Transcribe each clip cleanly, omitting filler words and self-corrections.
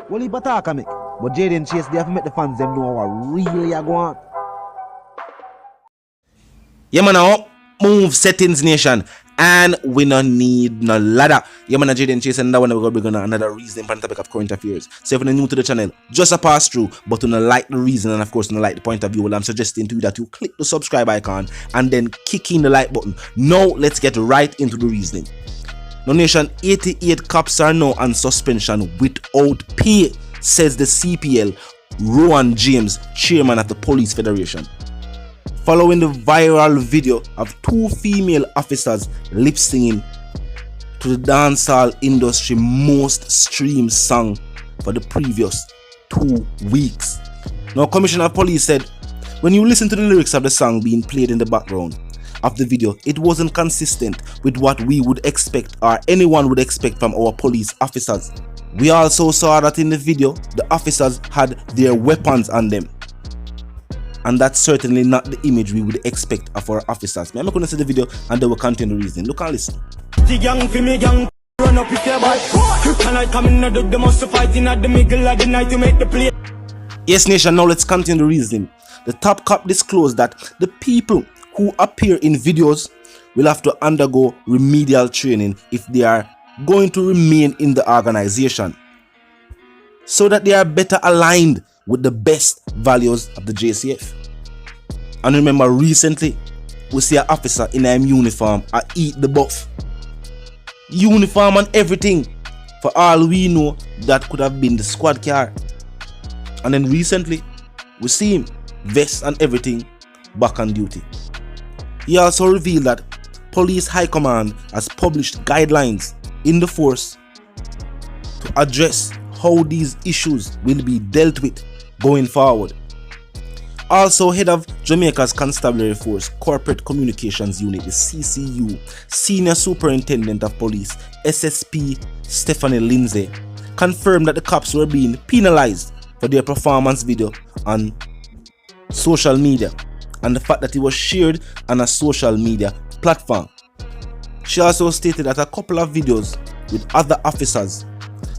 Well, he attack me. But Jaden Chase, they have to make the fans them know what really are going on. Yeah, man, now move settings nation. And we don't need no ladder. Yeah, man, Jaden Chase, and that one we're going to bring on another reason for the topic of current affairs. So if you're new to the channel, just a pass through, but you don't like the reason and of course you don't like the point of view, well, I'm suggesting to you that you click the subscribe icon and then kick in the like button. Now let's get right into the reasoning. Now nation, 88 cops are now on suspension without pay, says the CPL, Rowan James, chairman of the Police Federation. Following the viral video of two female officers lip singing to the dancehall industry most streamed song for the previous 2 weeks. Now, Commissioner of Police said, when you listen to the lyrics of the song being played in the background of the video, it wasn't consistent with what we would expect or anyone would expect from our police officers. We also saw that in the video, the officers had their weapons on them. And that's certainly not the image we would expect of our officers. I'm not going to see the video and they will continue the reasoning. Look and listen. The gang for me gang run up with your bad. Kryptonite coming out of the most fighting at the middle of the night to make the play. Yes, nation, now let's continue the reasoning. The top cop disclosed that the people who appear in videos will have to undergo remedial training if they are going to remain in the organization, so that they are better aligned with the best values of the JCF. And remember, recently we see an officer in a uniform eat the buff. Uniform and everything. For all we know, that could have been the squad car. And then recently we see him, vest and everything, back on duty. He also revealed that Police High Command has published guidelines in the force to address how these issues will be dealt with going forward. Also, head of Jamaica's Constabulary Force Corporate Communications Unit, the CCU, Senior Superintendent of Police, SSP Stephanie Lindsay, confirmed that the cops were being penalized for their performance video on social media and the fact that it was shared on a social media platform. She also stated that a couple of videos with other officers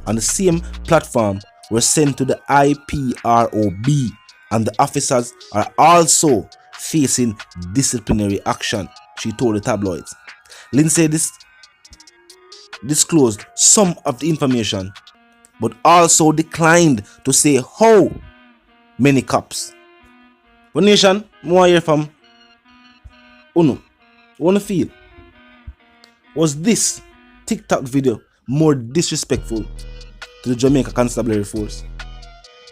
on the same platform were sent to the IPROB, and the officers are also facing disciplinary action, she told the tabloids. Lindsay disclosed some of the information, but also declined to say how many cops. One nation, more here from Uno. Wanna feel? Was this TikTok video more disrespectful to the Jamaica Constabulary Force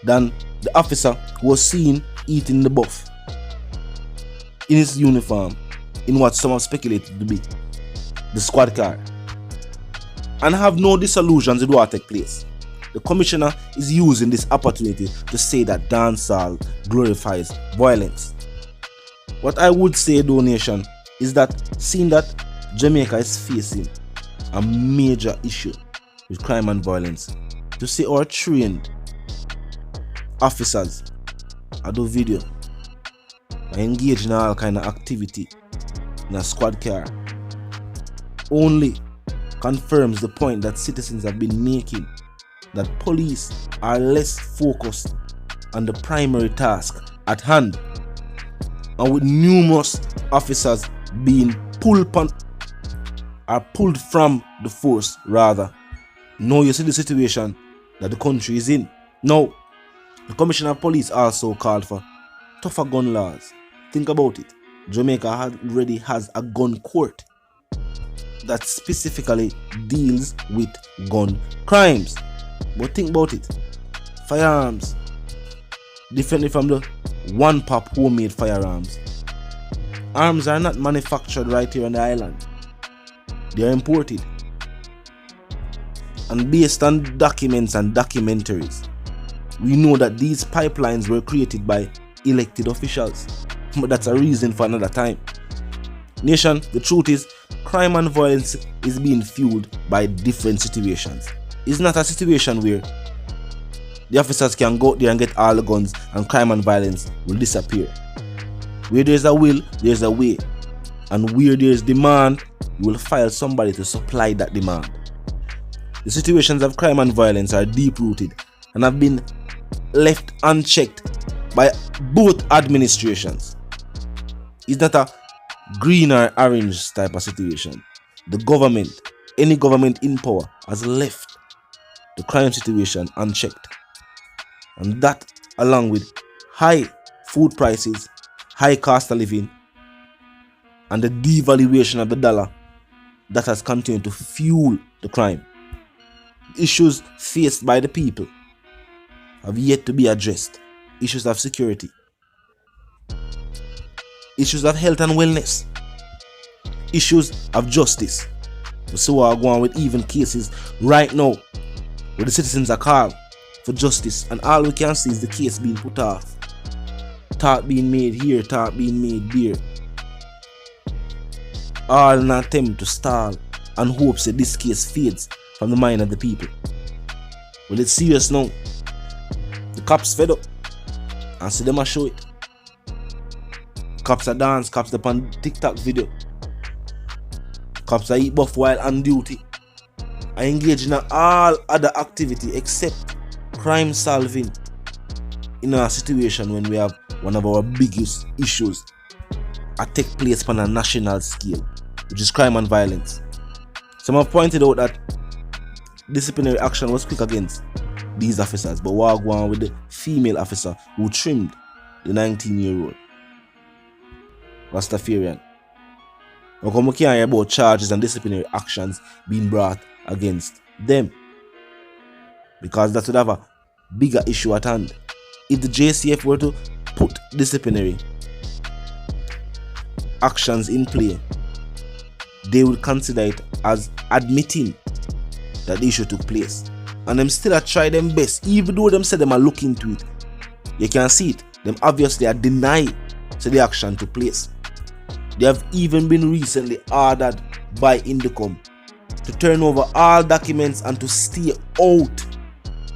than the officer who was seen eating the buff in his uniform in what some have speculated to be the squad car? And have no disillusions with what take place. The commissioner is using this opportunity to say that dancehall glorifies violence. What I would say, donation, is that seeing that Jamaica is facing a major issue with crime and violence, to see our trained officers do video and engage in all kind of activity in a squad car only confirms the point that citizens have been making, that police are less focused on the primary task at hand, and with numerous officers being pulled from the force rather. Now you see the situation that the country is in. Now, the Commissioner of Police also called for tougher gun laws. Think about it. Jamaica already has a gun court that specifically deals with gun crimes. But think about it. Firearms, differently from the one-pop homemade firearms. Arms are not manufactured right here on the island. They are imported. And based on documents and documentaries, we know that these pipelines were created by elected officials. But that's a reason for another time. Nation, the truth is, crime and violence is being fueled by different situations. It's not a situation where the officers can go out there and get all the guns and crime and violence will disappear. Where there's a will, there's a way. And where there's demand, you will file somebody to supply that demand. The situations of crime and violence are deep-rooted and have been left unchecked by both administrations. It's not a green or orange type of situation. The government, any government in power, has left the crime situation unchecked. And that, along with high food prices, high cost of living, and the devaluation of the dollar, that has continued to fuel the crime. Issues faced by the people have yet to be addressed. Issues of security, issues of health and wellness, issues of justice. So we are going with even cases right now where the citizens are called for justice, and all we can see is the case being put off. Talk being made here, talk being made there. All in an attempt to stall and hopes that this case fades from the mind of the people. Well, it's serious now. The cops fed up and see them a show it. Cops are dance, cops up on TikTok video. Cops are eat buff while on duty. I engage in all other activity except crime solving in a situation when we have one of our biggest issues that take place on a national scale, which is crime and violence. Some have pointed out that disciplinary action was quick against these officers, but we are going with the female officer who trimmed the 19-year-old Rastafarian. How come we can't hear about charges and disciplinary actions being brought against them? Because that would have a bigger issue at hand. If the JCF were to put disciplinary actions in play, they would consider it as admitting that the issue took place. And them still try them best, even though them say them are looking into it. You can see it. Them obviously are denying so the action took place. They have even been recently ordered by Indicom to turn over all documents and to stay out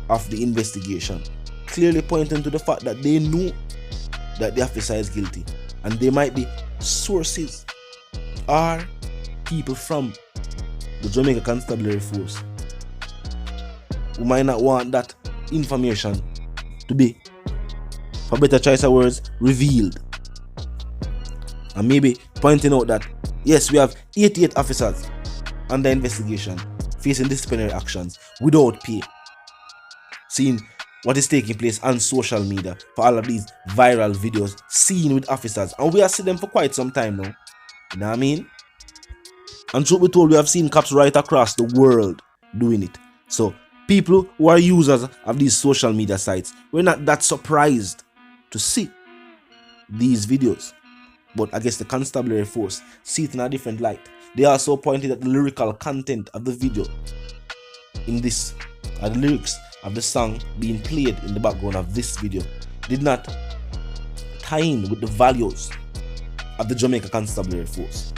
of the investigation, clearly pointing to the fact that they know that the officer is guilty, and they might be sources or people from the Jamaica Constabulary Force who might not want that information to be, for better choice of words, revealed. And maybe pointing out that yes, we have 88 officers under investigation facing disciplinary actions without pay. Seeing what is taking place on social media for all of these viral videos seen with officers, and we have seen them for quite some time now. You know what I mean? And truth be told, we have seen cops right across the world doing it. So people who are users of these social media sites, we're not that surprised to see these videos. But I guess the constabulary force see it in a different light. They also pointed at the lyrical content of the video in this, the lyrics of the song being played in the background of this video did not tie in with the values of the Jamaica Constabulary Force.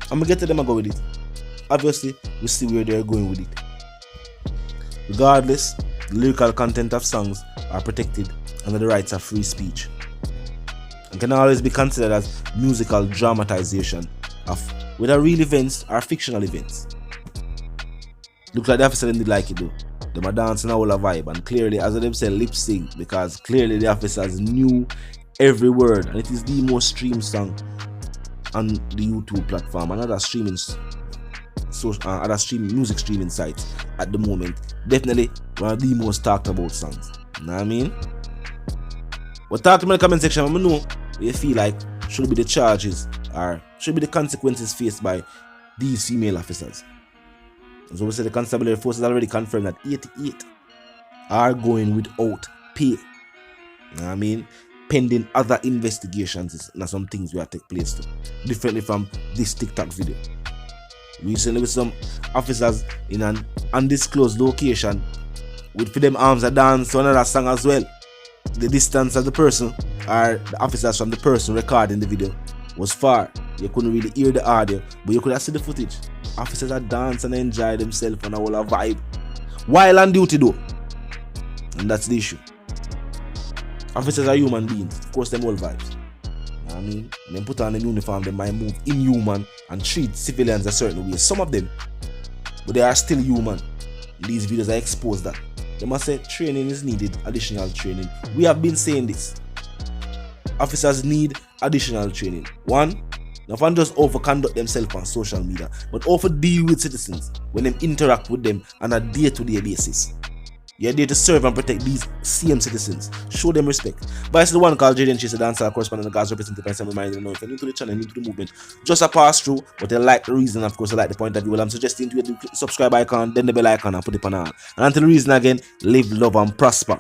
I'm gonna get to them and go with it. Obviously, we see where they're going with it. Regardless, the lyrical content of songs are protected under the rights of free speech and can always be considered as musical dramatization of whether real events or fictional events. Look like the officer didn't like it though. Them are dancing a whole vibe, and clearly, as them say, lip sync, because clearly the officers knew every word, and it is the most streamed song on the YouTube platform and other streaming music streaming sites at the moment. Definitely one of the most talked about songs. You know what I mean? But talk to me in the comment section. I know what you feel like should be the charges or should be the consequences faced by these female officers. So we say the constabulary force has already confirmed that 88 are going without pay. You know what I mean? Pending other investigations and some things will take place too. Differently from this TikTok video. Recently with some officers in an undisclosed location with for them arms a dance to another song as well. The distance of the person or the officers from the person recording the video was far. You couldn't really hear the audio, but you could have seen the footage. Officers are dance and enjoy themselves on a whole vibe while on duty though. And that's the issue. Officers are human beings, of course them all vibes. You know what I mean? And then put on a uniform, they might move inhuman and treat civilians a certain way. Some of them, but they are still human. These videos are exposed that. They must say training is needed, additional training. We have been saying this. Officers need additional training. One, not just over conduct themselves on social media, but over deal with citizens when they interact with them on a day-to-day basis. You're there to serve and protect these same citizens. Show them respect. Vice the one called Jaden Chase, the dancer correspondent, the guys represented by some reminder. If you're new to the channel, new to the movement, just a pass through, but they like the reason, of course, they like the point of view. Well, I'm suggesting to you to click the subscribe icon, then the bell icon, and put it on all. And until the reason again, live, love, and prosper.